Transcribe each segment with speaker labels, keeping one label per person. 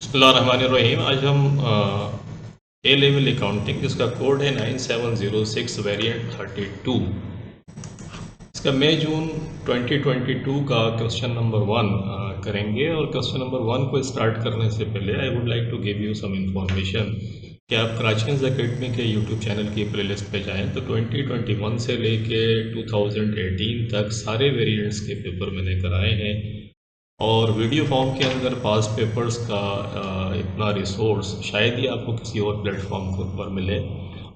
Speaker 1: बिस्मिल्लाहिर्रहमानिर्रहीम। आज हम ए लेवल अकाउंटिंग जिसका कोड है 9706 वेरिएंट 32, इसका मई जून 2022 का क्वेश्चन नंबर 1 करेंगे। और क्वेश्चन नंबर 1 को स्टार्ट करने से पहले I would like to give you some information कि आप कराचीज एकेडमी के यूट्यूब चैनल की प्लेलिस्ट पे जाएं तो 2021 से लेके 2018 तक सारे वेरिएंट्स के पेपर मैंने कराए हैं। और वीडियो फॉर्म के अंदर पास पेपर्स का इतना रिसोर्स शायद ही आपको किसी और प्लेटफॉर्म के ऊपर मिले,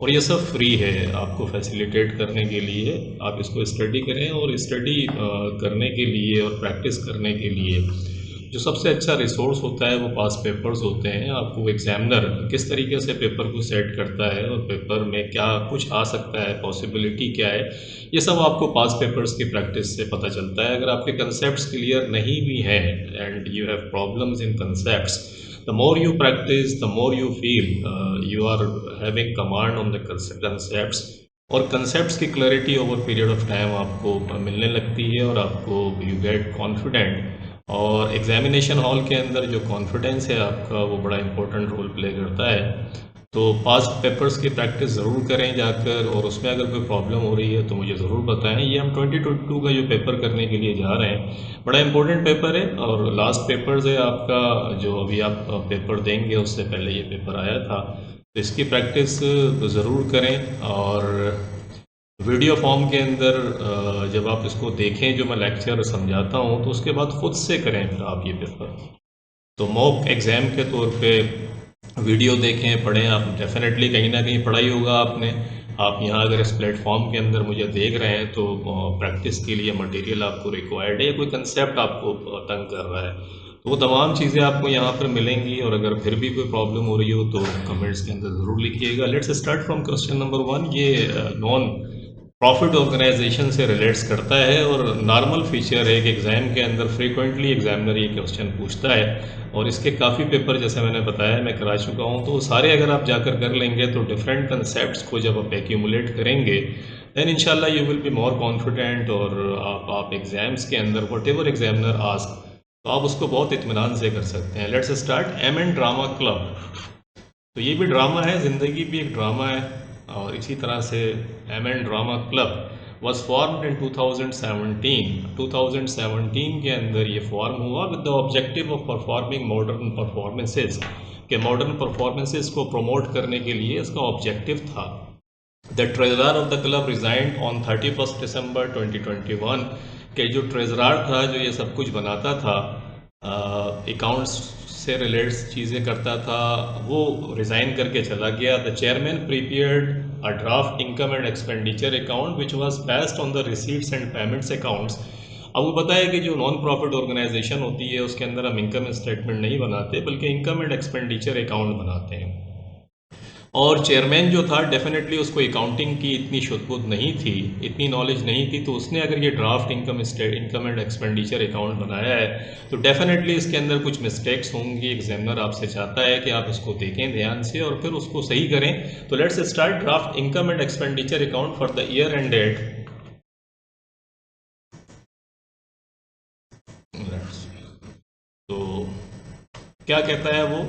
Speaker 1: और ये सब फ्री है आपको फैसिलिटेट करने के लिए। आप इसको स्टडी करें, और स्टडी करने के लिए और प्रैक्टिस करने के लिए जो सबसे अच्छा रिसोर्स होता है वो पास पेपर्स होते हैं। आपको एग्जामिनर किस तरीके से पेपर को सेट करता है और पेपर में क्या कुछ आ सकता है, पॉसिबिलिटी क्या है, ये सब आपको पास पेपर्स की प्रैक्टिस से पता चलता है। अगर आपके कंसेप्ट्स क्लियर नहीं भी हैं and you have problems in concepts, the more you practice, the more you feel you are having command on the concepts, और concepts की clarity over period of time आपको मिलने लगती है और आपको you get confident। और एग्जामिनेशन हॉल के अंदर जो कॉन्फिडेंस है आपका वो बड़ा इंपॉर्टेंट रोल प्ले करता है। तो पास पेपर्स की प्रैक्टिस ज़रूर करें जाकर, और उसमें अगर कोई प्रॉब्लम हो रही है तो मुझे ज़रूर बताएं। ये हम 2022 का जो पेपर करने के लिए जा रहे हैं बड़ा इंपॉर्टेंट पेपर है, और लास्ट पेपर्स है आपका जो अभी आप पेपर देंगे उससे पहले ये पेपर आया था। तो इसकी प्रैक्टिस ज़रूर करें, और वीडियो फॉर्म के अंदर जब आप इसको देखें जो मैं लेक्चर समझाता हूँ तो उसके बाद ख़ुद से करें फिर आप ये पेपर। तो मॉक एग्ज़ाम के तौर पे वीडियो देखें, पढ़ें। आप डेफिनेटली कहीं ना कहीं पढ़ा ही होगा आपने। आप यहाँ अगर इस प्लेटफॉर्म के अंदर मुझे देख रहे हैं तो प्रैक्टिस के लिए मटेरियल आपको रिक्वायर्ड है, कोई कंसेप्ट आपको तंग कर रहा है, तो वो तमाम चीज़ें आपको यहाँ पर मिलेंगी। और अगर फिर भी कोई प्रॉब्लम हो रही हो तो कमेंट्स के अंदर ज़रूर लिखिएगा। Let's start from question number 1। ये नॉन प्रॉफिट ऑर्गेनाइजेशन से रिलेट्स करता है, और नॉर्मल फीचर है कि एग्ज़ाम के अंदर फ्रीक्वेंटली एग्जामिनर ये क्वेश्चन पूछता है, और इसके काफ़ी पेपर जैसे मैंने बताया मैं करा चुका हूँ। तो सारे अगर आप जाकर कर लेंगे तो डिफरेंट कंसेप्ट्स को जब आप एक्यूमुलेट करेंगे दैन इंशाल्लाह you will be more confident, और आप एग्ज़ाम्स के अंदर वट एवर एग्जामिनर आस्क तो आप उसको बहुत इत्मीनान से कर सकते हैं। Let's start. M and drama club, तो ये भी ड्रामा है, ज़िंदगी भी एक ड्रामा है। और इसी तरह से M and drama club was formed in 2017। 2017 के अंदर ये फॉर्म हुआ with the objective of performing modern performances, के मॉडर्न परफॉर्मेंसेस को प्रमोट करने के लिए इसका ऑब्जेक्टिव था। The treasurer of the club resigned on 31 December 2021, के जो ट्रेजरर था जो ये सब कुछ बनाता था, अकाउंट्स से रिलेटेड चीज़ें करता था, वो रिज़ाइन करके चला गया। The chairman prepared a draft income and expenditure account which was based on the receipts and payments accounts. अब वो बताया कि जो नॉन प्रॉफिट ऑर्गेनाइजेशन होती है उसके अंदर हम इनकम स्टेटमेंट नहीं बनाते बल्कि इनकम एंड एक्सपेंडिचर अकाउंट बनाते हैं। और चेयरमैन जो था डेफिनेटली उसको अकाउंटिंग की इतनी शुद्धबुद्ध नहीं थी, इतनी नॉलेज नहीं थी, तो उसने अगर ये draft income and expenditure account बनाया है तो डेफिनेटली इसके अंदर कुछ मिस्टेक्स होंगी। एग्जामिनर आपसे चाहता है कि आप इसको देखें ध्यान से और फिर उसको सही करें। तो let's start. Draft income and expenditure account for the year end date. तो क्या कहता है वो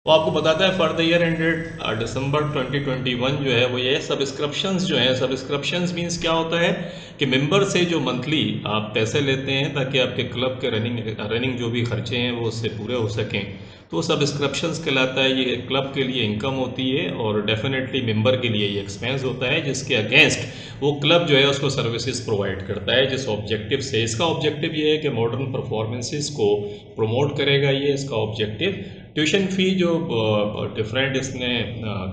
Speaker 1: आपको बताता है for the year ended December 2021 जो है वो ये सब्सक्रिप्शंस जो है, सब्सक्रिप्शंस मींस क्या होता है कि मेंबर से जो मंथली आप पैसे लेते हैं ताकि आपके क्लब के रनिंग जो भी खर्चे हैं वो उससे पूरे हो सकें, तो सब्सक्रिप्शंस कहलाता है। ये क्लब के लिए इनकम होती है और डेफिनेटली मेंबर के लिए ये एक्सपेंस होता है जिसके अगेंस्ट वो क्लब जो है उसको सर्विसेज प्रोवाइड करता है जिस ऑब्जेक्टिव से। इसका ऑब्जेक्टिव ये है कि मॉडर्न परफॉर्मेंसेस को प्रमोट करेगा, ये इसका ऑब्जेक्टिव। ट्यूशन फ़ी जो डिफरेंट इसने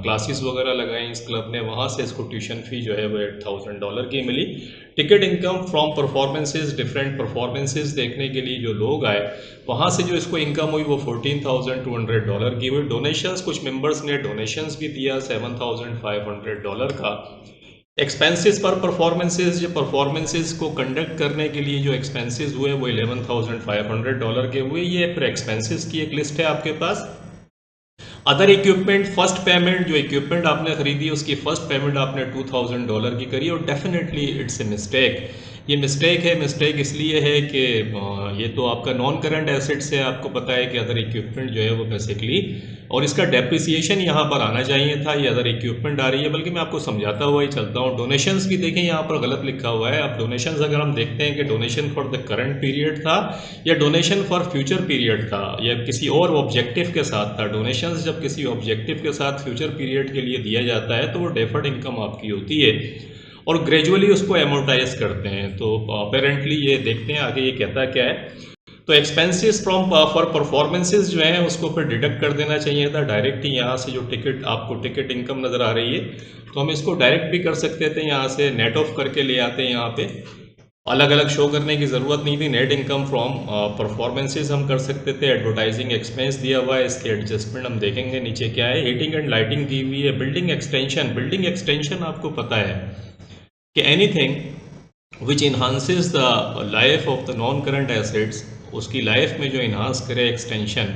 Speaker 1: क्लासेस वगैरह लगाई इस क्लब ने, वहाँ से इसको ट्यूशन फ़ी जो है वो $8,000 की मिली। Ticket income from performances, different performances देखने के लिए जो लोग आए वहाँ से जो इसको इनकम हुई वो $14,200 की हुई। डोनेशंस, कुछ मेंबर्स ने डोनेशंस भी दिया $7,500 का। एक्सपेंसेस पर परफॉर्मेंसेस, जो परफॉर्मेंसेस को कंडक्ट करने के लिए जो एक्सपेंसेस हुए वो $11,500 के हुए। ये फिर एक्सपेंसेस की एक लिस्ट है आपके पास। अदर इक्विपमेंट, फर्स्ट पेमेंट, जो इक्विपमेंट आपने खरीदी उसकी फर्स्ट पेमेंट आपने $2,000 की करी, और डेफिनेटली इट्स ए मिस्टेक ये मिस्टेक है। मिस्टेक इसलिए है कि ये तो आपका नॉन करंट एसेट्स है, आपको पता है कि अदर इक्विपमेंट जो है वो बेसिकली, और इसका डेप्रिसिएशन यहाँ पर आना चाहिए था, ये अदर इक्विपमेंट आ रही है। बल्कि मैं आपको समझाता हुआ ही चलता हूँ। डोनेशंस भी देखें यहाँ पर गलत लिखा हुआ है। अब डोनेशंस अगर हम देखते हैं कि donation for the current period था या डोनेशन फॉर फ्यूचर पीरियड था या किसी और ऑब्जेक्टिव के साथ था। डोनेशंस जब किसी ऑब्जेक्टिव के साथ फ्यूचर पीरियड के लिए दिया जाता है तो वो डेफर्ड इनकम आपकी होती है और ग्रेजुअली उसको एमोर्टाइज करते हैं। तो अपेरेंटली ये देखते हैं आगे ये कहता क्या है। तो एक्सपेंसेस फ्रॉम फॉर परफॉर्मेंसेस जो हैं उसको फिर डिडक्ट कर देना चाहिए था डायरेक्ट ही। यहाँ से जो टिकट आपको टिकट इनकम नज़र आ रही है तो हम इसको डायरेक्ट भी कर सकते थे, यहाँ से नेट ऑफ करके ले आते हैं। यहाँ पे अलग अलग शो करने की ज़रूरत नहीं थी। नेट इनकम फ्रॉम परफॉर्मेंसेस हम कर सकते थे। एडवर्टाइजिंग एक्सपेंस दिया हुआ है, इसके एडजस्टमेंट हम देखेंगे नीचे क्या है। हीटिंग एंड लाइटिंग दी हुई है। बिल्डिंग एक्सटेंशन, बिल्डिंग एक्सटेंशन आपको पता है कि anything which enhances the life of the non current assets, उसकी लाइफ में जो इन्हांस करे एक्सटेंशन,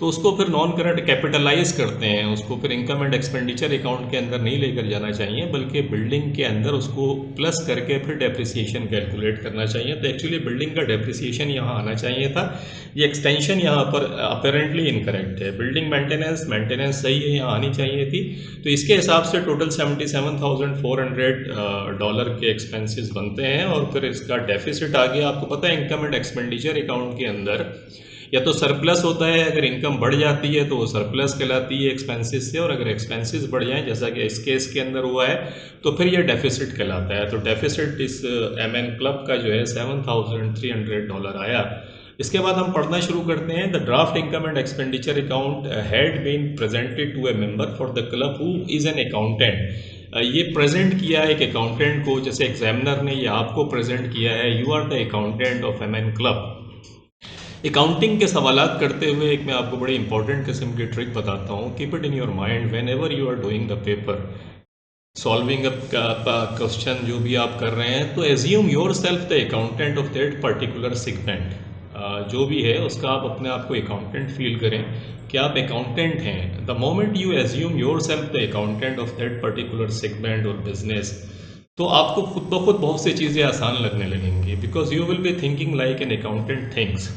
Speaker 1: तो उसको फिर नॉन करंट कैपिटलाइज करते हैं। उसको फिर इनकम एंड एक्सपेंडिचर अकाउंट के अंदर नहीं लेकर जाना चाहिए, बल्कि बिल्डिंग के अंदर उसको प्लस करके फिर डेप्रिसिएशन कैलकुलेट करना चाहिए। तो एक्चुअली बिल्डिंग का डेप्रिसिएशन यहाँ आना चाहिए था। ये एक्सटेंशन यहाँ पर अपेरेंटली इनकरेक्ट है। बिल्डिंग मेंटेनेंस, मेंटेनेंस सही है, यहाँ आनी चाहिए थी। तो इसके हिसाब से टोटल $77,400 के एक्सपेंसेस बनते हैं और फिर इसका डेफिसिट आ गया। आपको पता है इनकम एंड एक्सपेंडिचर अकाउंट के अंदर या तो सरप्लस होता है, अगर इनकम बढ़ जाती है तो वो सरप्लस कहलाती है एक्सपेंसेस से, और अगर एक्सपेंसेस बढ़ जाएं जैसा कि इस केस के अंदर हुआ है तो फिर ये डेफिसिट कहलाता है। तो डेफिसिट इस MN क्लब का जो है $7,300 आया। इसके बाद हम पढ़ना शुरू करते हैं। The draft income and expenditure account had been presented to a member for the club who is an accountant. ये प्रेजेंट किया है एक अकाउंटेंट को, जैसे एग्जामिनर ने ये आपको प्रेजेंट किया है, you are the accountant of MN club. Accounting के सवालात करते हुए एक मैं आपको बड़ी इंपॉर्टेंट किस्म की ट्रिक बताता हूँ। Keep it in your mind whenever you are doing the paper, solving a question जो भी आप कर रहे हैं, तो assume yourself the accountant of that particular segment. जो भी है उसका आप अपने आप को अकाउंटेंट फील करें कि आप अकाउंटेंट हैं। The moment you assume yourself the accountant of that particular segment और बिजनेस, तो आपको खुद ब खुद बहुत सी चीज़ें आसान लगने लगेंगी, because you will be thinking like an accountant thinks.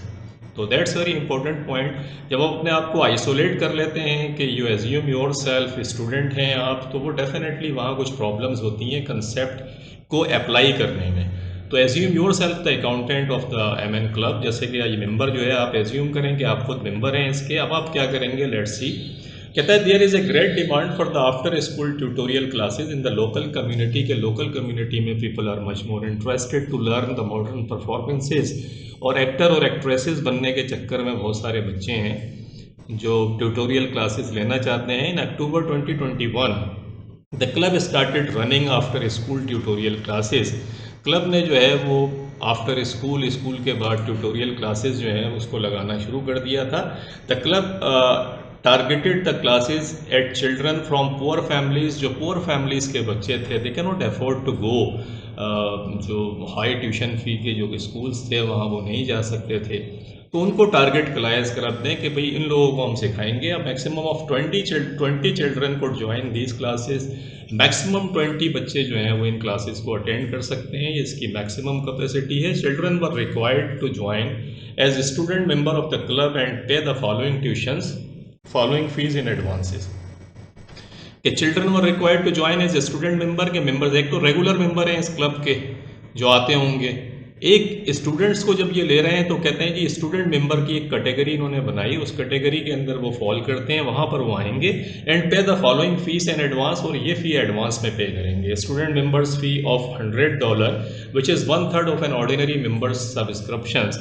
Speaker 1: तो दैट्स वेरी इंपॉर्टेंट पॉइंट। जब आप अपने आप को आइसोलेट कर लेते हैं कि you assume your self student हैं आप, तो वो डेफिनेटली वहाँ कुछ प्रॉब्लम्स होती हैं कंसेप्ट को अप्लाई करने में। तो assume yourself the accountant of the MN club, जैसे कि ये मेंबर जो है आप एज्यूम करें कि आप खुद मेंबर हैं इसके। अब आप क्या करेंगे, लेट्स सी। कहता है there is a great demand for the after school tutorial classes in the local community, के लोकल कम्युनिटी में people are much more interested to learn the modern performances, और एक्टर और एक्ट्रेसेस बनने के चक्कर में बहुत सारे बच्चे हैं जो ट्यूटोरियल क्लासेस लेना चाहते हैं। इन October 2021 the club started running after school tutorial classes. Club ने जो है वो आफ्टर स्कूल, स्कूल के बाद ट्यूटोरियल क्लासेस जो है उसको लगाना शुरू कर दिया था। The club targeted the classes at children from poor families, जो पुअर फैमिलीज़ के बच्चे थे, they can not afford to go, जो हाई ट्यूशन फ़ी के जो स्कूल्स थे वहाँ वो नहीं जा सकते थे, तो उनको टारगेट क्लास करते हैं कि भाई इन लोगों को हम सिखाएंगे। अब मैक्सिमम ऑफ 20 चिल्ड्रन को ज्वाइन दीज क्लासेस। मैक्सिमम 20 बच्चे जो हैं वो इन क्लासेस को अटेंड कर सकते हैं, ये इसकी मैक्सिमम कैपेसिटी है। Children were required to join as student member of the club and pay the following fees in advances. कि children were required to join as a student member के members, एक तो रेगुलर मेंबर हैं इस club के जो आते होंगे, एक स्टूडेंट्स को जब ये ले रहे हैं तो कहते हैं जी स्टूडेंट मेंबर की एक कैटेगरी इन्होंने बनाई, उस कैटेगरी के अंदर वो फॉल करते हैं, वहाँ पर वो आएंगे and pay the following fees in advance, और ये फ़ी एडवांस में पे करेंगे। Student members fee of $100 which is 1/3 of an ordinary members subscriptions,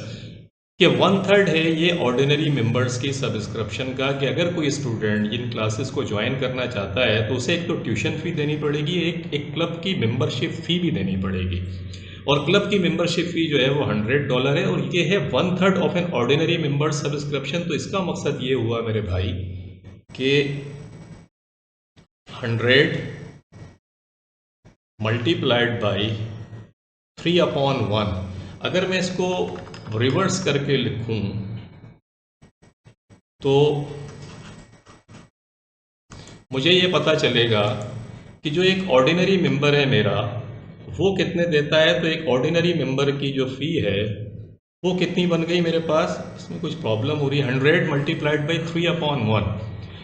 Speaker 1: कि 1/3 है ये ऑर्डिनरी मेंबर्स की सब्सक्रिप्शन का। कि अगर कोई स्टूडेंट इन क्लासेस को ज्वाइन करना चाहता है तो उसे एक तो ट्यूशन फ़ी देनी पड़ेगी, एक क्लब की मेंबरशिप फ़ी भी देनी पड़ेगी, और क्लब की मेंबरशिप फ़ी जो है वो $100 है, और ये है 1/3 of an ordinary member subscription. तो इसका मकसद ये हुआ मेरे भाई कि 100 मल्टीप्लाइड बाई 3/1। अगर मैं इसको रिवर्स करके लिखूं तो मुझे ये पता चलेगा कि जो एक ऑर्डिनरी मेंबर है मेरा, वो कितने देता है, तो एक ऑर्डिनरी मेंबर की जो फ़ी है वो कितनी बन गई मेरे पास, इसमें कुछ प्रॉब्लम हो रही है, 100 मल्टीप्लाइड बाई 3/1।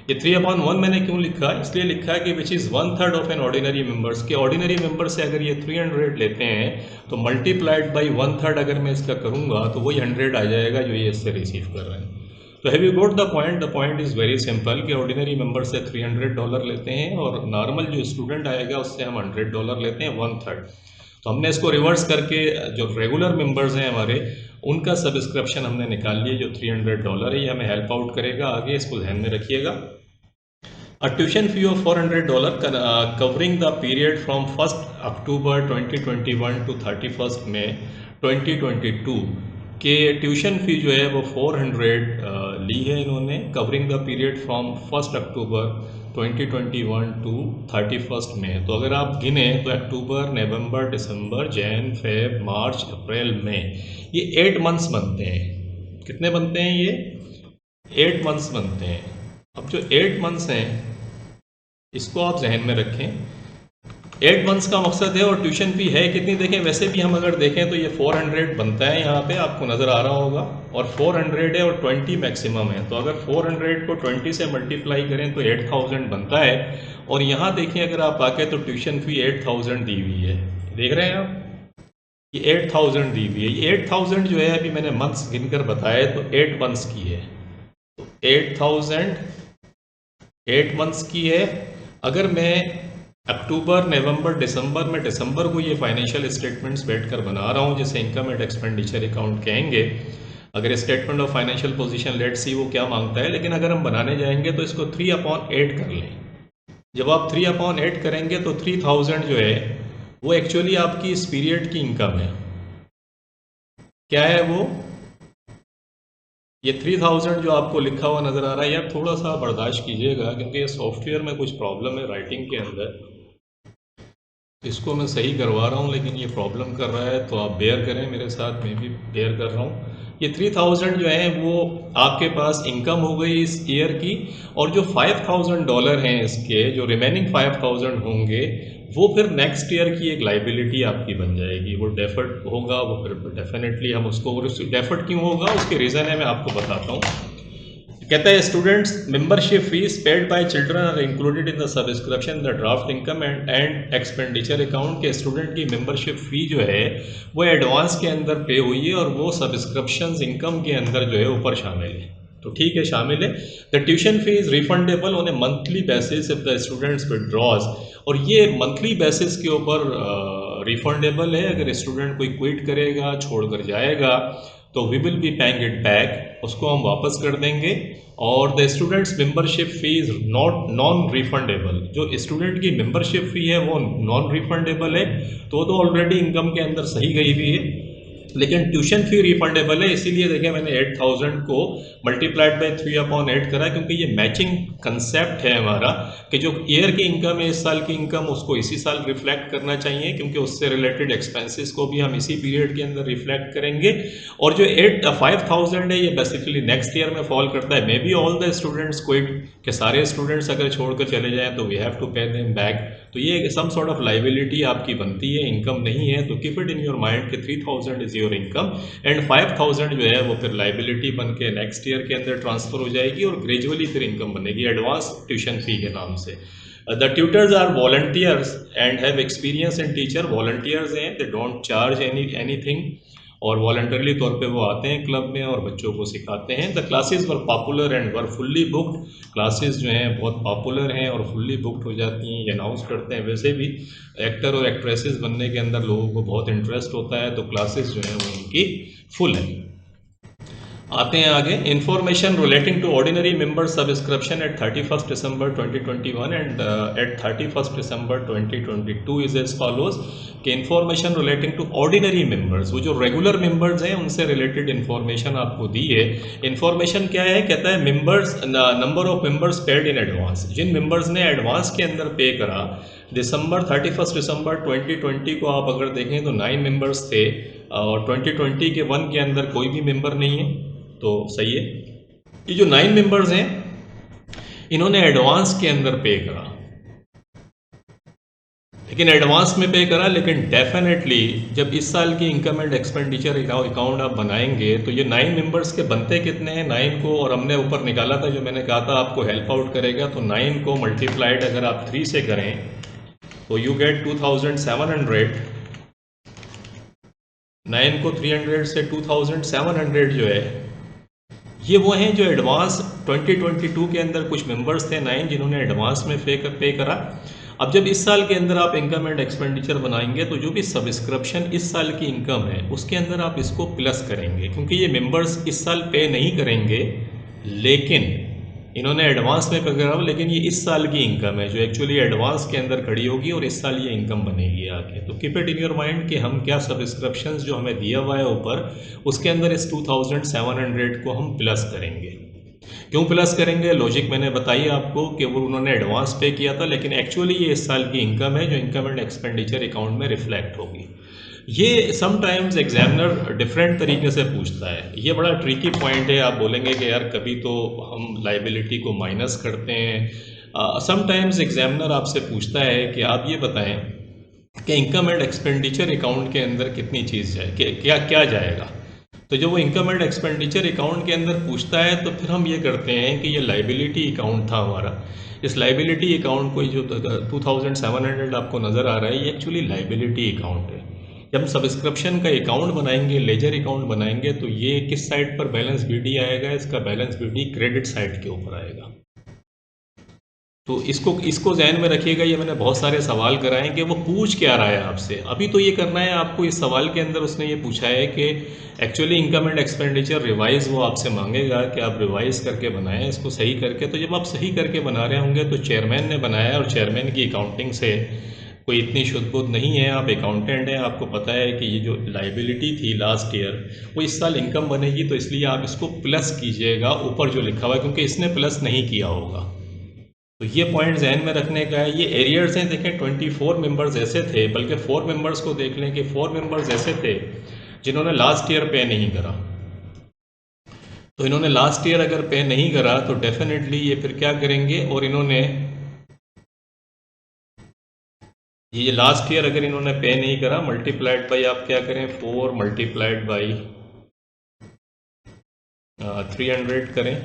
Speaker 1: ये 3/1 मैंने क्यों लिखा, इसलिए लिखा है कि which is 1/3 of an ordinary members के ऑर्डिनरी मेंबर से अगर ये 300 लेते हैं तो मल्टीप्लाइड बाई 1/3 अगर मैं इसका करूँगा तो वही 100 आ जाएगा जो ये इससे रिसीव कर रहे हैं। तो have you got the point is very simple कि ऑर्डिनरी मेंबर से $300 लेते हैं और नॉर्मल जो स्टूडेंट आएगा उससे हम $100 लेते हैं, 1/3। तो हमने इसको रिवर्स करके जो रेगुलर मेंबर्स हैं हमारे उनका सब्सक्रिप्शन हमने निकाल लिया जो $300 है, ये हमें हेल्प आउट करेगा आगे, इसको ध्यान में रखिएगा। A tuition fee of $400 covering the period from 1st October 2021 to 31st May 2022 के ट्यूशन फ़ी जो है वो 400 ली है इन्होंने, covering the period from 1st October 2021 to 31st May. तो अगर आप गिने तो अक्टूबर, नवंबर, दिसंबर, जैन, फेब, मार्च, अप्रैल, मई, ये 8 मंथ्स बनते हैं। कितने बनते हैं ये? 8 मंथ्स बनते हैं। अब जो 8 मंथ्स हैं इसको आप जहन में रखें। 8 मंथ्स का मकसद है और ट्यूशन फी है कितनी, देखें वैसे भी हम अगर देखें तो ये 400 बनता है, यहाँ पे आपको नज़र आ रहा होगा, और 400 है और 20 मैक्सिमम है। तो अगर 400 को 20 से मल्टीप्लाई करें तो 8000 बनता है। और यहाँ देखिए अगर आप आके तो ट्यूशन फी 8000 दी हुई है, देख रहे हैं आप, ये 8000 दी हुई है। ये 8000 जो है अभी मैंने मंथ्स गिनकर बताया तो 8 मंथ्स की है, तो 8000 8 मंथ्स की है। अगर मैं अक्टूबर, नवंबर, दिसंबर में दिसंबर को ये फाइनेंशियल स्टेटमेंट्स बैठकर बना रहा हूँ जिसे इनकम एंड एक्सपेंडिचर अकाउंट कहेंगे। अगर statement of financial position let see वो क्या मांगता है, लेकिन अगर हम बनाने जाएंगे तो इसको 3/8 कर लें। जब आप 3/8 करेंगे तो 3000 जो है वो एक्चुअली आपकी इस पीरियड की इनकम है। क्या है वो? ये 3000 जो आपको लिखा हुआ नज़र आ रहा है, यार थोड़ा सा बर्दाश्त कीजिएगा क्योंकि ये सॉफ्टवेयर में कुछ प्रॉब्लम है राइटिंग के अंदर, इसको मैं सही करवा रहा हूँ लेकिन ये प्रॉब्लम कर रहा है, तो आप बेयर करें मेरे साथ, मैं भी बेयर कर रहा हूँ। ये 3000 जो है वो आपके पास इनकम हो गई इस ईयर की, और जो $5000 हैं इसके जो रिमेनिंग 5000 होंगे वो फिर नेक्स्ट ईयर की एक लाइबिलिटी आपकी बन जाएगी। वो डेफर्ड होगा, वो फिर डेफिनेटली हम उसको, डेफर्ड क्यों होगा उसके रीज़न है मैं आपको बताता हूँ। कहता है students membership fees paid by children are included in the subscription the draft income and expenditure account के स्टूडेंट की मेंबरशिप फी जो है वो एडवांस के अंदर पे हुई है और वो सब्सक्रिप्शन इनकम के अंदर जो है ऊपर शामिल है। तो ठीक है, शामिल है। The tuition fee is refundable on A monthly basis if the students withdraws, और ये मंथली बेसिस के ऊपर रिफंडेबल है। अगर स्टूडेंट कोई क्विट करेगा, छोड़कर जाएगा, तो we will be paying it back, उसको हम वापस कर देंगे। और the students membership fee is non refundable, जो स्टूडेंट की मेंबरशिप फ़ी है वो नॉन रिफंडेबल है, तो ऑलरेडी इनकम के अंदर सही गई हुई है। लेकिन ट्यूशन फी रिफंडेबल है, इसीलिए देखें मैंने 8000 को मल्टीप्लाइड बाय 3/8 करा, क्योंकि ये मैचिंग कंसेप्ट है हमारा कि जो ईयर की इनकम है, इस साल की इनकम, उसको इसी साल रिफ्लेक्ट करना चाहिए क्योंकि उससे रिलेटेड एक्सपेंसेस को भी हम इसी पीरियड के अंदर रिफ्लेक्ट करेंगे। और जो 5000 है ये बेसिकली नेक्स्ट ईयर में फॉल करता है। Maybe all the students quit, के सारे स्टूडेंट्स अगर छोड़कर चले जाएँ तो we have to pay them back, तो ये सम सॉर्ट ऑफ लाइबिलिटी आपकी बनती है, इनकम नहीं है। तो keep it in your mind कि 3000 इज योर इनकम एंड 5000 जो है वो फिर लाइबिलिटी बन के नेक्स्ट ईयर के अंदर ट्रांसफर हो जाएगी और ग्रेजुअली फिर इनकम बनेगी एडवांस ट्यूशन फी के नाम से। The tutors are volunteers and have experience in teacher, volunteers हैं, दे डोंट चार्ज एनीथिंग, और वॉलंटरली तौर पे वो आते हैं क्लब में और बच्चों को सिखाते हैं। The classes were popular and were fully booked, classes जो हैं बहुत पॉपुलर हैं और फुल्ली बुक्ड हो जाती हैं, ये अनाउंस करते हैं। वैसे भी एक्टर और एक्ट्रेसेस बनने के अंदर लोगों को बहुत इंटरेस्ट होता है, तो क्लासेस जो हैं वो उनकी फुल है। आते हैं आगे, information relating to ordinary member subscription at 31 December 2021 and at 31 December 2022 is as follows कि information relating to ordinary members, वो जो रेगुलर मेंबर्स हैं उनसे रिलेटेड इन्फॉर्मेशन आपको दी है। इन्फॉर्मेशन क्या है? कहता है members, number of members paid in advance, जिन मेंबर्स ने एडवांस के अंदर पे करा 31 December 2020 को आप अगर देखें तो 9 मेंबर्स थे और 2020 के 1 के अंदर कोई भी मेंबर नहीं है, तो सही है। ये जो 9 मेंबर्स हैं इन्होंने एडवांस के अंदर पे करा, लेकिन लेकिन एडवांस में पे करा, लेकिन डेफिनेटली जब इस साल की इनकम एंड एक्सपेंडिचर अकाउंट आप बनाएंगे तो ये 9 मेंबर्स के बनते कितने हैं, 9 को, और हमने ऊपर निकाला था जो मैंने कहा था आपको हेल्प आउट करेगा, तो 9 को मल्टीप्लाइड अगर आप 3 से करें तो यू गेट 2700। 9 को 300 से 2700 जो है ये वो हैं जो एडवांस 2022 के अंदर कुछ मेंबर्स थे 9 जिन्होंने एडवांस में पे करा। अब जब इस साल के अंदर आप इनकम एंड एक्सपेंडिचर बनाएंगे तो जो भी सब्सक्रिप्शन इस साल की इनकम है उसके अंदर आप इसको प्लस करेंगे, क्योंकि ये मेंबर्स इस साल पे नहीं करेंगे लेकिन इन्होंने एडवांस में पे करा, लेकिन ये इस साल की इनकम है जो एक्चुअली एडवांस के अंदर खड़ी होगी और इस साल ये इनकम बनेगी आगे। तो keep it in your mind कि हम क्या सब्सक्रिप्शंस जो हमें दिया हुआ है ऊपर उसके अंदर इस 2700 को हम प्लस करेंगे। क्यों प्लस करेंगे, लॉजिक मैंने बताई आपको कि वो उन्होंने एडवांस पे किया था लेकिन एक्चुअली ये इस साल की इनकम है जो इनकम एंड एक्सपेंडिचर अकाउंट में रिफ्लेक्ट होगी। ये समटाइम्स एग्जामिनर डिफरेंट तरीके से पूछता है, ये बड़ा ट्रिकी पॉइंट है। आप बोलेंगे कि यार कभी तो हम लाइबिलिटी को माइनस करते हैं। समटाइम्स एग्जामिनर आपसे पूछता है कि आप ये बताएं कि इनकम एंड एक्सपेंडिचर अकाउंट के अंदर कितनी चीज़ जाए, क्या क्या जाएगा। तो जब वो इनकम एंड एक्सपेंडिचर अकाउंट के अंदर पूछता है तो फिर हम ये करते हैं कि ये लाइबिलिटी अकाउंट था हमारा, इस लाइबिलिटी अकाउंट को जो 2700 आपको नज़र आ रहा है ये एक्चुअली लाइबिलिटी अकाउंट है। जब हम सब्सक्रिप्शन का अकाउंट बनाएंगे, लेजर अकाउंट बनाएंगे, तो ये किस साइड पर बैलेंस बीडी आएगा, इसका बैलेंस बीडी क्रेडिट साइड के ऊपर आएगा। तो इसको जहन में रखिएगा। ये मैंने बहुत सारे सवाल कराए कि वो पूछ क्या रहा है आपसे। अभी तो ये करना है आपको, इस सवाल के अंदर उसने ये पूछा है कि actually income and expenditure revise वो आपसे मांगेगा कि आप रिवाइज करके बनाएं इसको सही करके। तो जब आप सही करके बना रहे होंगे तो चेयरमैन ने बनाया और चेयरमैन की अकाउंटिंग से कोई इतनी शुद्ध बुद्ध नहीं है, आप अकाउंटेंट हैं, आपको पता है कि ये जो लाइबिलिटी थी लास्ट ईयर वो इस साल इनकम बनेगी, तो इसलिए आप इसको प्लस कीजिएगा ऊपर जो लिखा हुआ है, क्योंकि इसने प्लस नहीं किया होगा। तो ये पॉइंट जहन में रखने का है। ये एरियर्स हैं, देखें 24 मेंबर्स ऐसे थे, बल्कि 4 मेंबर्स को देख लें कि 4 मेंबर्स ऐसे थे जिन्होंने लास्ट ईयर पे नहीं करा। तो इन्होंने लास्ट ईयर अगर पे नहीं करा तो डेफिनेटली ये फिर क्या करेंगे, और इन्होंने ये लास्ट ईयर अगर इन्होंने पे नहीं करा, मल्टीप्लाइड बाई आप क्या करें 4 मल्टीप्लाइड बाई 300 करें।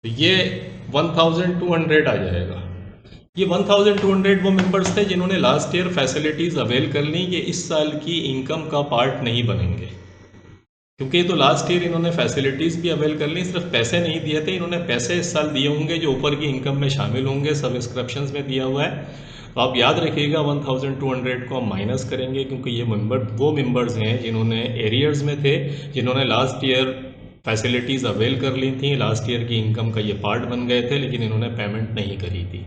Speaker 1: तो ये 1200 आ जाएगा। ये 1200 वो मेंबर्स थे जिन्होंने लास्ट ईयर फैसिलिटीज़ अवेल कर ली, ये इस साल की इनकम का पार्ट नहीं बनेंगे, क्योंकि तो लास्ट ईयर इन्होंने फैसिलिटीज़ भी अवेल कर ली, सिर्फ पैसे नहीं दिए थे, इन्होंने पैसे इस साल दिए होंगे जो ऊपर की इनकम में शामिल होंगे, सब्सक्रिप्शंस में दिया हुआ है। तो आप याद रखिएगा 1200 को हम माइनस करेंगे, क्योंकि ये वो मेंबर्स हैं जिन्होंने एरियर्स में थे, जिन्होंने लास्ट ईयर फैसिलिटीज़ अवेल कर ली थी, लास्ट ईयर की इनकम का ये पार्ट बन गए थे, लेकिन इन्होंने पेमेंट नहीं करी थी।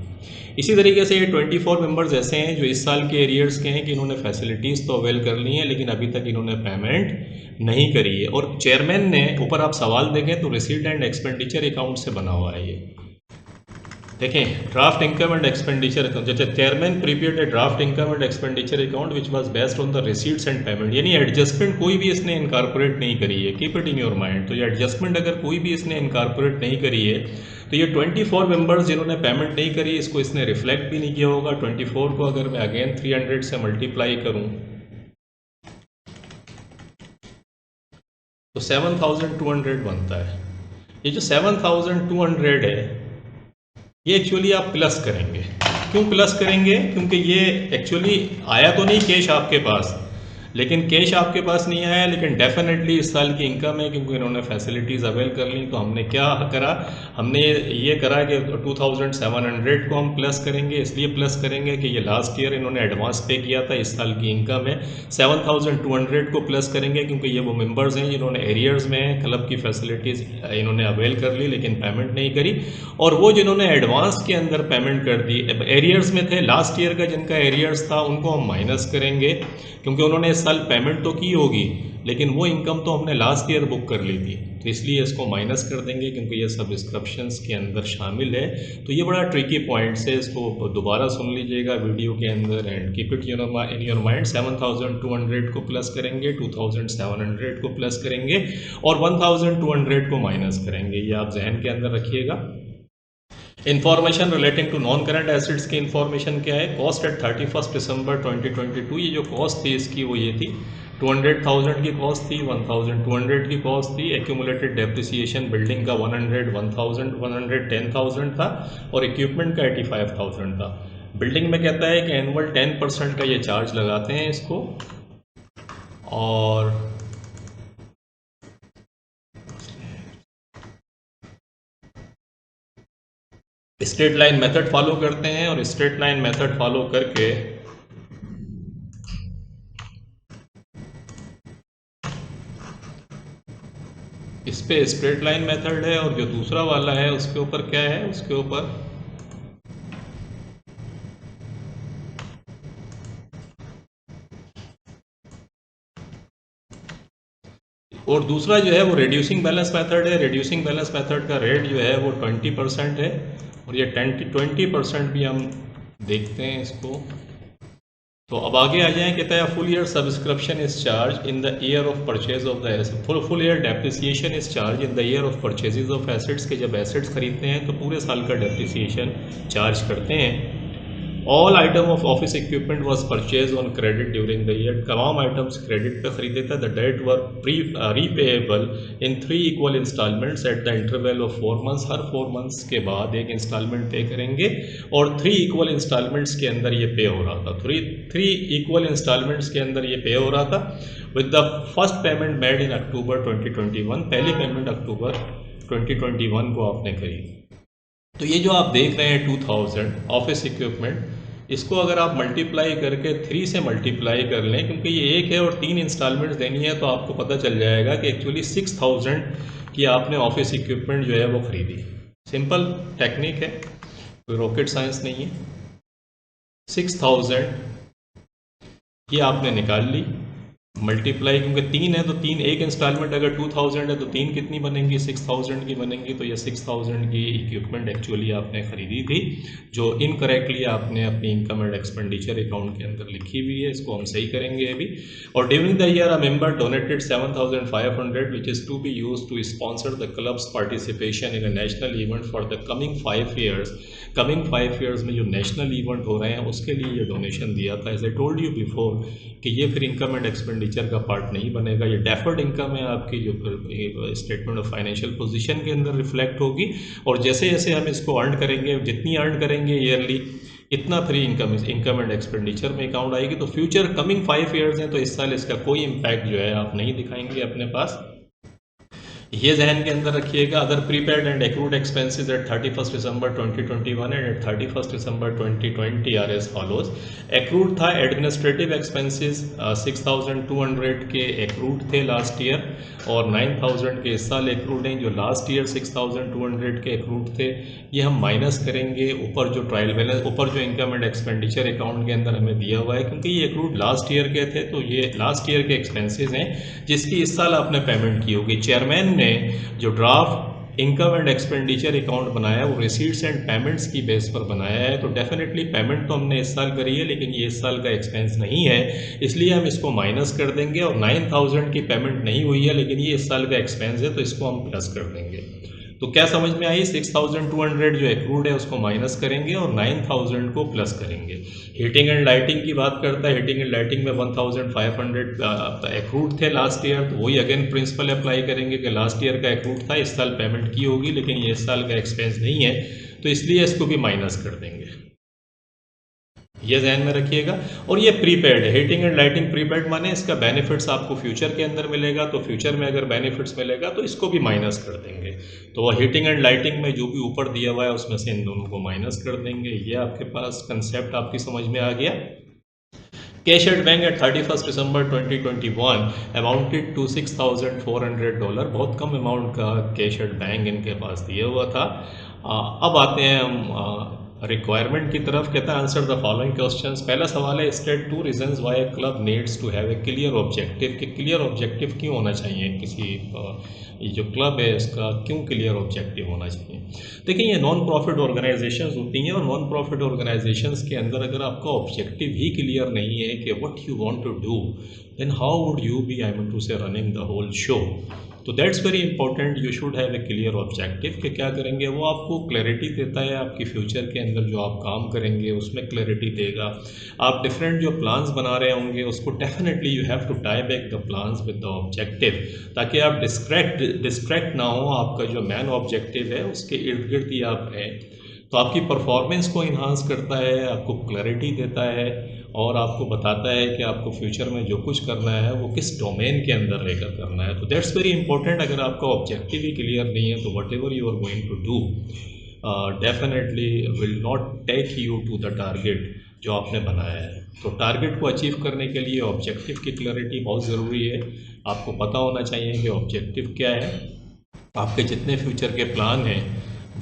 Speaker 1: इसी तरीके से ये 24 मेंबर्स ऐसे हैं जो इस साल के एरियर्स के हैं कि इन्होंने फैसिलिटीज़ तो अवेल कर ली हैं लेकिन अभी तक इन्होंने पेमेंट नहीं करी है। और चेयरमैन ने, ऊपर आप सवाल देखें तो रिसीट एंड एक्सपेंडिचर अकाउंट से बना हुआ है, ये देखें draft income and expenditure account. जैसे chairman prepared a draft income and expenditure account which was based on the receipts and payment, यानी एडजस्टमेंट कोई भी इसने इनकॉर्पोरेट नहीं करी है। Keep it in your mind. तो ये एडजस्टमेंट अगर कोई भी इसने इनकॉर्पोरेट नहीं करी है तो ये 24 मेंबर्स जिन्होंने पेमेंट नहीं करी इसको इसने रिफ्लेक्ट भी नहीं किया होगा। 24 को अगर मैं अगेन 300 से मल्टीप्लाई करूं तो 7200 बनता है। ये जो 7200 है ये एक्चुअली आप प्लस करेंगे। क्यों प्लस करेंगे? क्योंकि ये एक्चुअली आया तो नहीं कैश आपके पास, लेकिन कैश आपके पास नहीं आया, लेकिन डेफिनेटली इस साल की इनकम है क्योंकि इन्होंने फैसिलिटीज़ अवेल कर ली। तो हमने क्या करा, हमने ये करा कि 2700 को हम प्लस करेंगे। इसलिए प्लस करेंगे कि ये लास्ट ईयर इन्होंने एडवांस पे किया था, इस साल की इनकम है। 7200 को प्लस करेंगे क्योंकि ये वो मेंबर्स हैं जिन्होंने एरियर्स में क्लब की फैसिलिटीज़ इन्होंने अवेल कर ली लेकिन पेमेंट नहीं करी, और वो जिन्होंने एडवांस के अंदर पेमेंट कर दी, एरियर्स में थे लास्ट ईयर का, जिनका एरियर्स था उनको हम माइनस करेंगे क्योंकि उन्होंने इस साल पेमेंट तो की होगी लेकिन वो इनकम तो हमने लास्ट ईयर बुक कर ली थी, तो इसलिए इसको माइनस कर देंगे क्योंकि ये सब्सक्रिप्शंस के अंदर शामिल है। तो ये बड़ा ट्रिकी पॉइंट्स है, इसको दोबारा सुन लीजिएगा वीडियो के अंदर and keep it in your mind. 7200 को प्लस करेंगे, 2700 को प्लस करेंगे और 1200 को माइनस करेंगे, ये आप जहन के अंदर रखिएगा। Information relating to non current assets की इन्फॉर्मेशन क्या है? कॉस्ट एट 31 दिसंबर 2022, ये जो कॉस्ट थी इसकी वो ये थी 200,000 की कॉस्ट थी, 1200 की कॉस्ट थी। एक्यूमुलेटेड डेप्रिसिएशन बिल्डिंग का 110,000 था और इक्विपमेंट का 85,000 था। बिल्डिंग में कहता है कि एनुअल 10% का ये चार्ज लगाते हैं इसको, और स्ट्रेट लाइन मेथड फॉलो करते हैं और स्ट्रेट लाइन मेथड फॉलो करके इस पे स्ट्रेट लाइन मेथड है, और जो दूसरा वाला है उसके ऊपर क्या है, उसके ऊपर और दूसरा जो है वो रिड्यूसिंग बैलेंस मेथड है। रिड्यूसिंग बैलेंस मेथड का रेट जो है वो 20% है, और ये 20% भी हम देखते हैं इसको। तो अब आगे आ जाएं, कहता है full year subscription is charge in the year of purchase of the asset, full year depreciation is charge in the year of purchases of assets, के जब एसेट्स खरीदते हैं तो पूरे साल का डेप्रिसिएशन चार्ज करते हैं। All item of office equipment was purchase on credit during the year, तमाम आइटम्स क्रेडिट पे खरीदे थे। The debt were repayable in 3 equal instalments at the interval of 4 months, हर 4 मंथ्स के बाद एक इंस्टॉलमेंट पे करेंगे, और 3 इक्वल इंस्टॉलमेंट्स के अंदर ये पे हो रहा था। 3 इक्वल इंस्टॉलमेंट्स के अंदर ये पे हो रहा था, with the first payment made in October 2021, पहली पेमेंट अक्टूबर 2021 को आपने करी। तो ये जो आप देख रहे हैं 2000 ऑफिस इक्विपमेंट, इसको अगर आप मल्टीप्लाई करके 3 से मल्टीप्लाई कर लें, क्योंकि ये एक है और 3 इंस्टॉलमेंट्स देनी है, तो आपको पता चल जाएगा कि एक्चुअली 6000 की आपने ऑफिस इक्विपमेंट जो है वो खरीदी। सिंपल टेक्निक है, कोई रॉकेट साइंस नहीं है। 6000 ये आपने निकाल ली, मल्टीप्लाई, क्योंकि 3 है तो 3, एक इंस्टॉलमेंट अगर 2000 है तो 3 कितनी बनेंगी, 6000 की बनेंगी। तो ये 6000 की इक्विपमेंट एक्चुअली आपने ख़रीदी थी, जो इनकरेक्टली आपने अपनी इनकम एंड एक्सपेंडिचर अकाउंट के अंदर लिखी हुई है, इसको हम सही करेंगे अभी। और during the year a member donated 7500 which is to be use to sponsor the club's participation in a national event for the coming 5 years. Coming 5 years में जो नेशनल इवेंट हो रहे हैं उसके लिए ये डोनेशन दिया था। As I told you before कि ये फिर इनकम एंड एक्सपेंडिचर का पार्ट नहीं बनेगा, ये डेफर्ड इनकम है आपकी, जो स्टेटमेंट ऑफ फाइनेंशियल पोजीशन के अंदर रिफ्लेक्ट होगी। और जैसे जैसे हम इसको अर्न करेंगे, जितनी अर्न करेंगे ईयरली, इतना फ्री इनकम एंड एक्सपेंडिचर में अकाउंट आएगी। तो फ्यूचर कमिंग 5 ईयर्स हैं, तो इस साल इसका कोई इम्पैक्ट जो है आप नहीं दिखाएंगे अपने पास, ये जहन के अंदर रखिएगा। Other prepaid and accrued expenses at 31 December 2021 and at 31 December 2020 are as follows. Accrued था एडमिनिस्ट्रेटिव एक्सपेंसेस 6200 के एक्रूड थे लास्ट ईयर, और 9000 के इस साल एक्रूड हैं। जो लास्ट ईयर 6200 के एक्रूड थे ये हम माइनस करेंगे ऊपर जो ट्रायल बैलेंस, ऊपर जो इनकम एंड एक्सपेंडिचर अकाउंट के अंदर हमें दिया हुआ है, क्योंकि ये एक्रूड लास्ट ईयर के थे, तो ये लास्ट ईयर के एक्सपेंसेस हैं जिसकी इस साल आपने पेमेंट की होगी। चेयरमैन ने जो draft income and expenditure account बनाया वो रिसीट्स एंड पेमेंट्स की बेस पर बनाया है, तो डेफिनेटली पेमेंट तो हमने इस साल करी है, लेकिन ये इस साल का एक्सपेंस नहीं है, इसलिए हम इसको माइनस कर देंगे। और 9000 की पेमेंट नहीं हुई है, लेकिन ये इस साल का एक्सपेंस है, तो इसको हम प्लस कर देंगे। तो क्या समझ में आई? 6200 जो एक्रूड है उसको माइनस करेंगे और 9000 को प्लस करेंगे। हीटिंग एंड लाइटिंग की बात करता है, हीटिंग एंड लाइटिंग में 1500 एक्रूड थे लास्ट ईयर, तो वही अगेन प्रिंसिपल अप्लाई करेंगे कि लास्ट ईयर का एक्रूड था, इस साल पेमेंट की होगी, लेकिन ये इस साल का एक्सपेंस नहीं है, तो इसलिए इसको भी माइनस कर देंगे, ये ध्यान में रखिएगा। और ये प्रीपेड है, हीटिंग एंड लाइटिंग प्रीपेड माने इसका बेनिफिट्स आपको फ्यूचर के अंदर मिलेगा, तो फ्यूचर में अगर बेनिफिट्स मिलेगा तो इसको भी माइनस कर देंगे। तो हीटिंग एंड लाइटिंग में जो भी ऊपर दिया हुआ है उसमें से इन दोनों को माइनस कर देंगे। ये आपके पास कंसेप्ट आपकी समझ में आ गया। Cash at bank at 31 December 2021 amounted to $6400, बहुत कम अमाउंट का कैश एट बैंक इनके पास दिया हुआ था। अब आते हैं हम रिक्वायरमेंट की तरफ कहता है आंसर द फॉलोइंग क्वेश्चंस। पहला सवाल है state 2 reasons why a club needs to have a clear objective, कि क्लियर ऑब्जेक्टिव क्यों होना चाहिए किसी ये जो क्लब है इसका क्यों क्लियर ऑब्जेक्टिव होना चाहिए। देखिए ये नॉन प्रॉफिट ऑर्गेनाइजेशंस होती हैं और नॉन प्रॉफिट ऑर्गेनाइजेशंस के अंदर अगर आपका ऑब्जेक्टिव ही क्लियर नहीं है कि what you want to do, then how would you be I mean to say running the whole show. तो that's very important, you should have a clear objective कि क्या करेंगे। वो आपको क्लैरिटी देता है आपकी फ्यूचर के अंदर जो आप काम करेंगे उसमें क्लैरिटी देगा। आप डिफरेंट जो प्लान्स बना रहे होंगे उसको definitely you have to tie back the plans with the objective, ताकि आप डिस्ट्रैक्ट ना हो, आपका जो मेन ऑब्जेक्टिव है उसके इर्द गिर्द ही आप रहें। तो आपकी परफॉर्मेंस को इन्हांस करता है, आपको क्लैरिटी देता है और आपको बताता है कि आपको फ्यूचर में जो कुछ करना है वो किस डोमेन के अंदर रहकर करना है। तो दैट्स वेरी इंपॉर्टेंट। अगर आपका ऑब्जेक्टिव ही क्लियर नहीं है तो whatever you are going to do definitely will not take you to the target जो आपने बनाया है। तो टारगेट को अचीव करने के लिए ऑब्जेक्टिव की क्लैरिटी बहुत ज़रूरी है। आपको पता होना चाहिए कि ऑब्जेक्टिव क्या है, आपके जितने फ्यूचर के प्लान हैं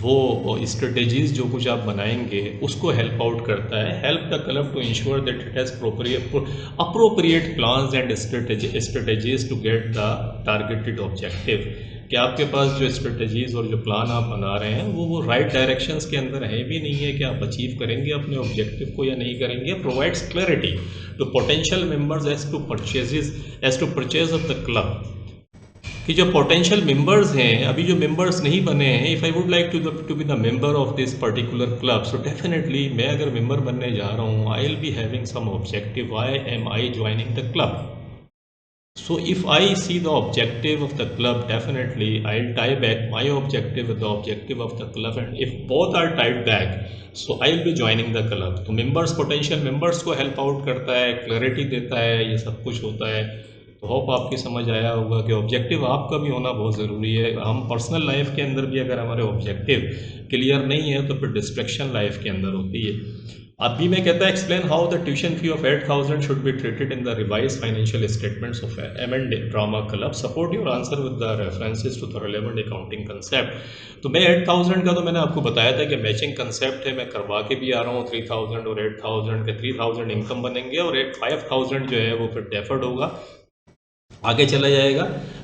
Speaker 1: वो स्ट्रेटेजीज़ जो कुछ आप बनाएंगे उसको हेल्प आउट करता है। Help the club to ensure that it has appropriate plans and strategies to get the targeted objective, कि आपके पास जो स्ट्रेटजीज़ और जो प्लान आप बना रहे हैं वो राइट डायरेक्शंस के अंदर है भी नहीं है कि आप अचीव करेंगे अपने ऑब्जेक्टिव को या नहीं करेंगे। Provides clarity to potential members as to purchase of the club, कि जो पोटेंशियल मेंबर्स हैं, अभी जो मेंबर्स नहीं बने हैं, if I would like to be the member of this particular club, so definitely मैं अगर मेंबर बनने जा रहा हूँ I will be having some objective, why am I joining the club. So if I see the objective of the club, definitely I'll tie back my objective with the objective of the club, and if both are tied back, so I'll be joining the club. तो members, potential members को help out करता है, clarity देता है, ये सब कुछ होता है। तो होप आपकी समझ आया होगा कि ऑब्जेक्टिव आपका भी होना बहुत ज़रूरी है। हम पर्सनल लाइफ के अंदर भी अगर हमारे ऑब्जेक्टिव क्लियर नहीं है तो फिर डिस्ट्रैक्शन लाइफ के अंदर होती है। अभी मैं कहता है explain how the tuition fee of 8,000 should be treated in the revise financial statements of एम&ए drama club. Support your answer with the references to the relevant accounting concept. तो मैं 8,000 का तो मैंने आपको बताया था कि मैचिंग कंसेप्ट है, मैं करवा के भी आ रहा हूँ 3,000 और 8,000 के 3,000 इनकम बनेंगे और 5,000 जो है वो फिर डेफर्ड होगा, आगे चला जाएगा।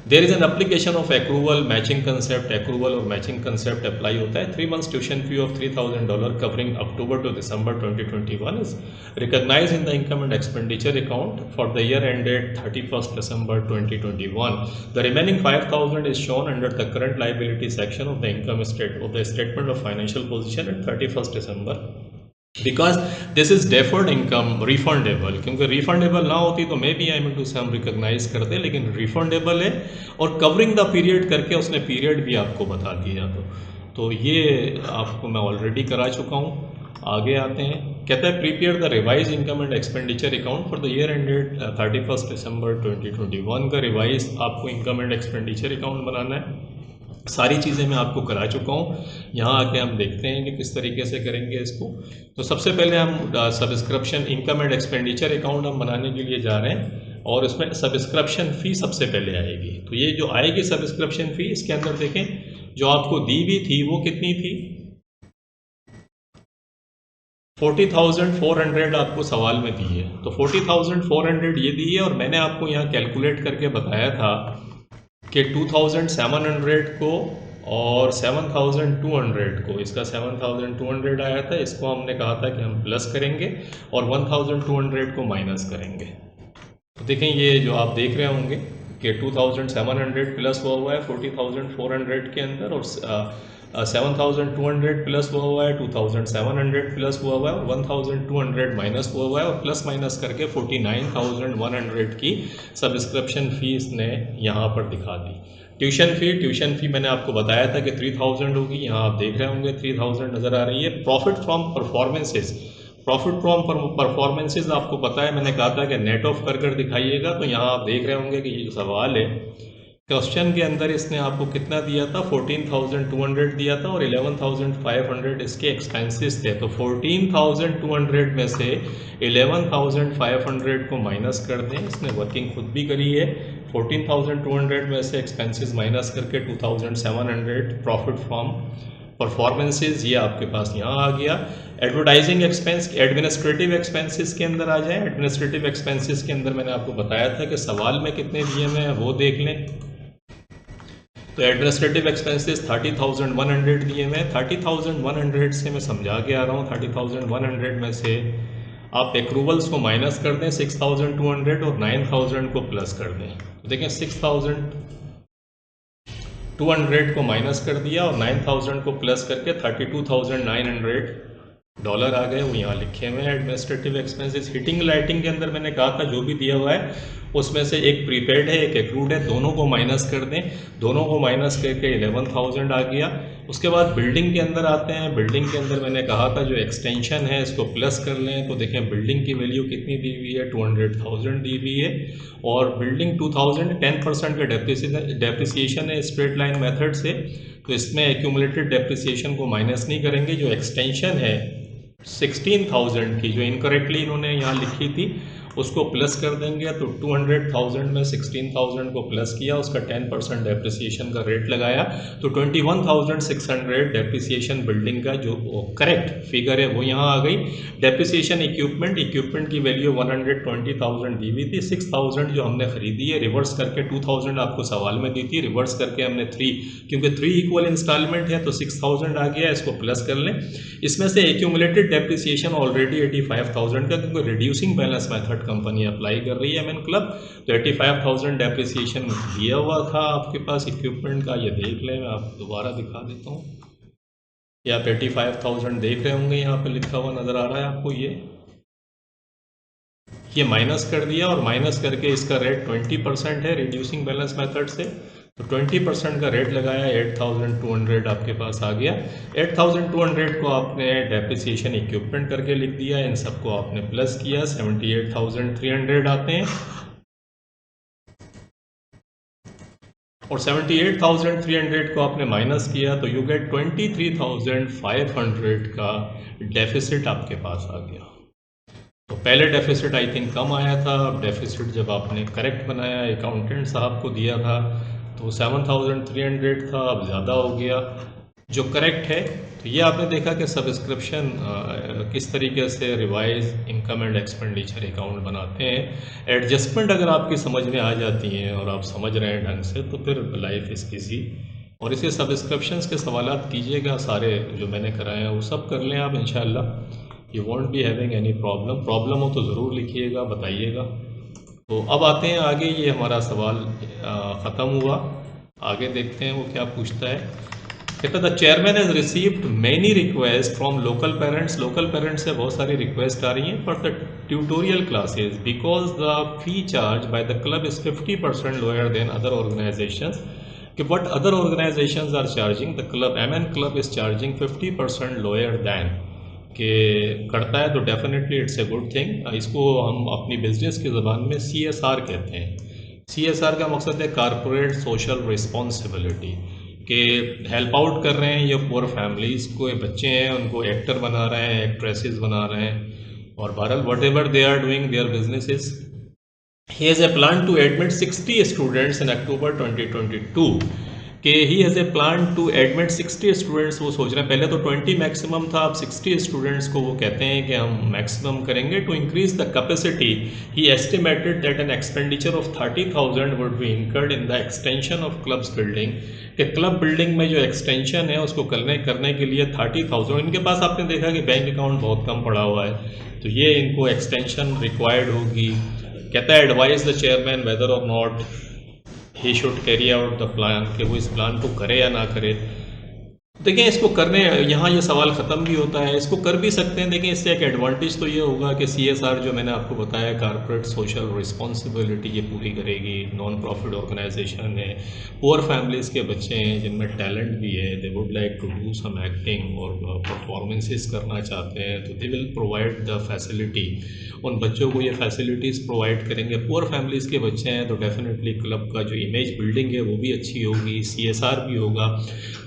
Speaker 1: There is an application of accrual, matching concept, accrual और मैचिंग कंसेप्ट अप्लाई होता है। 3 months tuition fee of $3,000 covering October to December 2021 is recognize in the income and expenditure account for the year ended 31st December 2021. The remaining 5,000 is shown under the current liability section of the income statement of financial position at 31st December. Because this is deferred income refundable, क्योंकि refundable ना होती तो maybe I mean to say हम recognise करते, लेकिन refundable है और covering the period करके उसने पीरियड भी आपको बता दिया। तो ये आपको मैं ऑलरेडी करा चुका हूँ। आगे आते हैं, कहता है prepare the revise income and expenditure account for the year ended 31st December 2021 का रिवाइज आपको इनकम एंड एक्सपेंडिचर अकाउंट बनाना है। सारी चीज़ें मैं आपको करा चुका हूँ। यहाँ आके हम देखते हैं कि किस तरीके से करेंगे इसको। तो सबसे पहले हम subscription income and expenditure account हम बनाने के लिए जा रहे हैं और इसमें सब्सक्रिप्शन फ़ी सबसे पहले आएगी। तो ये जो आएगी सब्सक्रिप्शन फ़ी, इसके अंदर देखें जो आपको दी भी थी वो कितनी थी, 40,400 आपको सवाल में दी है। तो 40,400 ये दी है और मैंने आपको यहाँ कैलकुलेट करके बताया था कि 2,700 को और 7,200 को, इसका 7,200 आया था, इसको हमने कहा था कि हम प्लस करेंगे और 1,200 को माइनस करेंगे। तो देखें ये जो आप देख रहे होंगे कि 2,700 प्लस हुआ है 40,400 के अंदर और 7,200 प्लस हुआ है, 2,700 प्लस हुआ है और 1,200 माइनस हुआ है और प्लस माइनस करके 49,100 की सब्सक्रिप्शन फ़ीस ने यहाँ पर दिखा दी। ट्यूशन फ़ी मैंने आपको बताया था कि 3,000 होगी, यहाँ आप देख रहे होंगे 3,000 नज़र आ रही है। प्रॉफिट फ्रॉम परफॉर्मेंसेज आपको पता है, मैंने कहा था कि नेट ऑफ कर दिखाइएगा। तो यहाँ आप देख रहे होंगे कि ये जो सवाल है क्वेश्चन के अंदर इसने आपको कितना दिया था, 14,200 दिया था और 11,500 इसके एक्सपेंसेस थे। तो 14,200 में से 11,500 को माइनस कर दें, इसने वर्किंग खुद भी करी है। 14,200 में से एक्सपेंसेस माइनस करके 2,700 प्रॉफिट फ्रॉम परफॉर्मेंसेस ये आपके पास यहाँ आ गया। एडवर्टाइजिंग एक्सपेंस, एडमिनिस्ट्रेटिव एक्सपेंसेस के अंदर आ जाए। एडमिनिस्ट्रेटिव एक्सपेंसेस के अंदर मैंने आपको बताया था कि सवाल में कितने दिए हुए हैं वो देख लें। तो एडमिनिस्ट्रेटिव एक्सपेंसेस 30,100 दिए हुए हैं। 30,100 से मैं समझा के आ रहा हूँ, 30,100 में से आप एक्रूवल्स को माइनस कर दें 6,200 और 9,000 को प्लस कर दें। तो देखें 6,200 को माइनस कर दिया और 9,000 को प्लस करके 32,900 डॉलर आ गए, वो यहाँ लिखे हुए हैं एडमिनिस्ट्रेटिव एक्सपेंसेस। हीटिंग लाइटिंग के अंदर मैंने कहा था जो भी दिया हुआ है उसमें से एक प्रीपेड है एक एक्रूड है, दोनों को माइनस कर दें। दोनों को माइनस करके 11,000 आ गया। उसके बाद बिल्डिंग के अंदर आते हैं। बिल्डिंग के अंदर मैंने कहा था जो एक्सटेंशन है इसको प्लस कर लें। तो देखें बिल्डिंग की वैल्यू कितनी दी हुई है, 200,000 दी हुई है। और बिल्डिंग 2000 10% का डेप्रिसिएशन है स्ट्रेट लाइन मेथड से, तो इसमें एक्यूमुलेटेड डेप्रिसिएशन को माइनस नहीं करेंगे। जो एक्सटेंशन है 16,000 की जो इनकरेक्टली इन्होंने यहाँ लिखी थी उसको प्लस कर देंगे। तो 200,000 में 16,000 को प्लस किया, उसका 10% डेप्रिसिएशन का रेट लगाया, तो 21,600 डेप्रिसिएशन बिल्डिंग का जो करेक्ट फिगर है वो यहाँ आ गई। डेप्रिसिएशन इक्विपमेंट की वैल्यू 120,000 दी हुई थी। 6,000 जो हमने खरीदी है रिवर्स करके 2,000 आपको सवाल में दी थी, रिवर्स करके हमने 3, क्योंकि 3 इक्वल इंस्टॉलमेंट है तो 6,000 आ गया, इसको प्लस कर लें। इसमें से एक्यूमुलेटेड डेप्रिसिएशन ऑलरेडी 85,000 का, क्योंकि reducing balance method company apply कर रही है एमएन क्लब, तो 85,000 डेप्रिसिएशन दिया हुआ था आपके पास इक्विपमेंट का। ये देख लें, मैं आपको दोबारा दिखा देता हूँ। ये आप 85,000 देख रहे होंगे, यहाँ पे लिखा हुआ नज़र आ रहा है आपको। ये माइनस कर दिया और माइनस करके इसका रेट 20% है रिड्यूसिंग बैलेंस मेथड से, तो 20% का रेट लगाया, 8,200 आपके पास आ गया। 8,200 को आपने डेप्रिसिएशन इक्विपमेंट करके लिख दिया, इन सबको आपने प्लस किया, 78,300 आते हैं। और 78,300 को आपने माइनस किया तो यू गेट 23,500 का डेफिसिट आपके पास आ गया। तो पहले डेफिसिट आई थिंक कम आया था, अब डेफिसिट जब आपने करेक्ट बनाया अकाउंटेंट साहब को दिया था तो 7,300 था, अब ज़्यादा हो गया जो करेक्ट है। तो ये आपने देखा कि सब्सक्रिप्शन किस तरीके से revise income and expenditure account बनाते हैं। एडजस्टमेंट अगर आपकी समझ में आ जाती हैं और आप समझ रहे हैं ढंग से तो फिर लाइफ इज़ ईजी। और इसे सब्सक्रिप्शंस के सवालात कीजिएगा, सारे जो मैंने कराए हैं वो सब कर लें आप इंशाल्लाह। You want be having any problem हो तो ज़रूर लिखिएगा, बताइएगा। तो अब आते हैं आगे, ये हमारा सवाल ख़त्म हुआ। आगे देखते हैं वो क्या पूछता है। कहता the chairman has received many request from local parents. Local parents से बहुत सारी रिक्वेस्ट आ रही हैं for the tutorial classes because the fee charge by the club is 50% lower than other organisations. कि what other organisations are charging, the club एमएन club is charging 50% lower than के करता है, तो definitely it's a good thing. इसको हम अपनी business की ज़बान में CSR कहते हैं। CSR का मकसद है कारपोरेट सोशल रिस्पॉन्सिबिलिटी, के हेल्प आउट कर रहे हैं ये पुअर फैमिलीज़ को, बच्चे हैं उनको एक्टर बना रहे हैं, एक्ट्रेसेस बना रहे हैं, और बहरहाल whatever they are doing their businesses. He has a plan to admit 60 students in October 2022 कि he has a plan to admit 60 students. वो सोच रहे हैं, पहले तो 20 मैक्सिमम था, अब 60 स्टूडेंट्स को वो कहते हैं कि हम मैक्सिमम करेंगे। To increase the capacity he estimated that an expenditure of 30,000 would be incurred in the extension of club's building. कि क्लब बिल्डिंग में जो एक्सटेंशन है उसको करने के लिए 30,000, इनके पास आपने देखा कि बैंक अकाउंट बहुत कम पड़ा हुआ है, तो ये इनको एक्सटेंशन रिक्वायर्ड होगी। कहता है एडवाइज द चेयरमैन वेदर और not he should carry out the plan, कि वो इस प्लान को करे या ना करे। देखिए इसको करने, यहाँ ये सवाल ख़त्म भी होता है, इसको कर भी सकते हैं। देखिए इससे एक एडवांटेज तो ये होगा कि CSR जो मैंने आपको बताया कारपोरेट सोशल रिस्पॉन्सिबिलिटी ये पूरी करेगी। नॉन प्रॉफिट ऑर्गेनाइजेशन है, पुअर फैमिलीज़ के बच्चे हैं जिनमें टैलेंट भी है, they would like to do some acting और परफॉर्मेंसेस करना चाहते हैं, तो they will provide the facility. उन बच्चों को ये फैसिलिटीज़ प्रोवाइड करेंगे। पुअर फैमिलीज़ के बच्चे हैं तो डेफिनेटली क्लब का जो इमेज बिल्डिंग है वो भी अच्छी होगी, CSR भी होगा।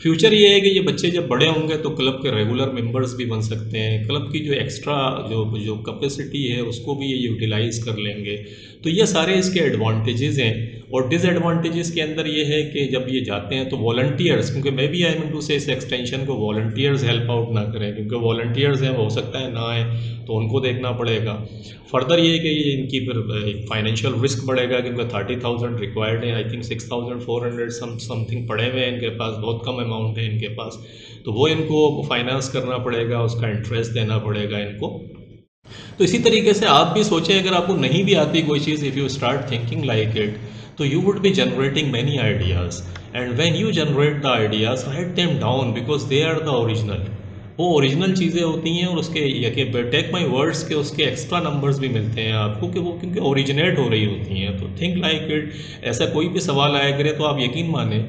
Speaker 1: फ्यूचर ये है कि ये बच्चे जब बड़े होंगे तो क्लब के रेगुलर मेंबर्स भी बन सकते हैं, क्लब की जो एक्स्ट्रा जो कैपेसिटी है उसको भी ये यूटिलाइज़ कर लेंगे। तो ये सारे इसके एडवांटेजेस हैं। और डिसएडवांटेजेस के अंदर ये है कि जब ये जाते हैं तो वॉलंटियर्स, क्योंकि मैं भी आई मीन टू से इस एक्सटेंशन को वॉलंटियर्स हेल्प आउट ना करें, क्योंकि वॉलंटियर्स हैं हो सकता है ना आए तो उनको देखना पड़ेगा। फर्दर ये है कि ये इनकी फिर फाइनेंशियल रिस्क बढ़ेगा, क्योंकि 30,000 रिक्वायर्ड है, आई थिंक 6,400 समथिंग पड़े हुए हैं इनके पास, बहुत कम अमाउंट है इनके पास, तो वो इनको फाइनेंस करना पड़ेगा, उसका इंटरेस्ट देना पड़ेगा इनको। तो इसी तरीके से आप भी सोचें, अगर आपको नहीं भी आती कोई चीज़, if you start thinking like it, तो you would be generating many ideas, and when you generate the ideas write them down because they are the original. वो ओरिजिनल चीज़ें होती हैं, और उसके यके टेक माई वर्ड्स के उसके एक्स्ट्रा नंबर्स भी मिलते हैं आपको, कि वो क्योंकि ओरिजिनेट हो रही होती हैं। तो थिंक लाइक इट। ऐसा कोई भी सवाल आया करे तो आप यकीन माने,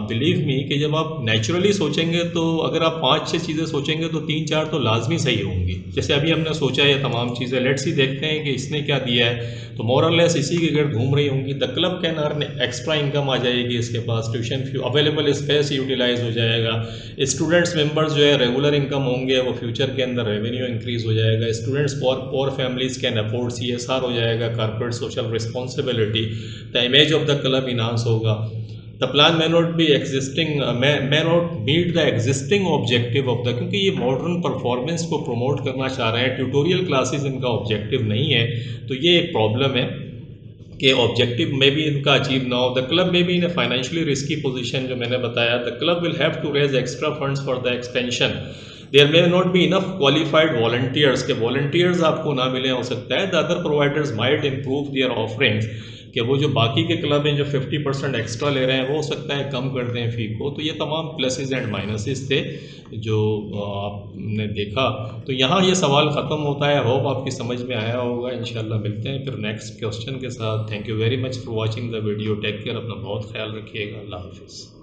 Speaker 1: बिलीव मी, कि जब आप नेचुरली सोचेंगे तो अगर आप 5-6 चीज़ें सोचेंगे तो 3-4 तो लाजमी सही होंगी। जैसे अभी हमने सोचा ये तमाम चीज़ें, लेट्स ही देखते हैं कि इसने क्या दिया है, तो मोरलेस इसी के घर घूम रही होंगी। The club can earn extra income आ जाएगी इसके पास, tuition fee, available space utilise हो जाएगा, स्टूडेंट्स मेंबर्स जो है रेगुलर इनकम होंगे, वो फ्यूचर के अंदर रेवेन्यू इंक्रीज हो जाएगा, students poor families can afford CSR हो जाएगा, corporate social responsibility, the image of the club enhance होगा। The plan may not be existing, may not meet the existing objective of the, क्योंकि ये modern performance को promote करना चाह रहे हैं, ट्यूटोरियल क्लासेस इनका ऑब्जेक्टिव नहीं है, तो ये एक प्रॉब्लम है कि ऑब्जेक्टिव में भी इनका अचीव ना हो। द क्लब में भी इन फाइनेंशियली रिस्की पोजीशन, जो मैंने बताया, the club will have to raise extra funds for the extension, there may not be enough qualified volunteers, के वॉलंटियर्स आपको ना मिले, हो सकता है the other providers might improve their offerings, कि वो जो बाकी के क्लब हैं जो 50% एक्स्ट्रा ले रहे हैं, वो हो सकता है कम कर दें फ़ी को। तो ये तमाम प्लसेस एंड माइनसेस थे जो आपने देखा। तो यहाँ ये सवाल ख़त्म होता है। होप आपकी समझ में आया होगा। इंशाल्लाह मिलते हैं फिर नेक्स्ट क्वेश्चन के साथ। Thank you very much for watching the video. Take care, अपना बहुत ख्याल रखिएगा। अल्लाह हाफिज़।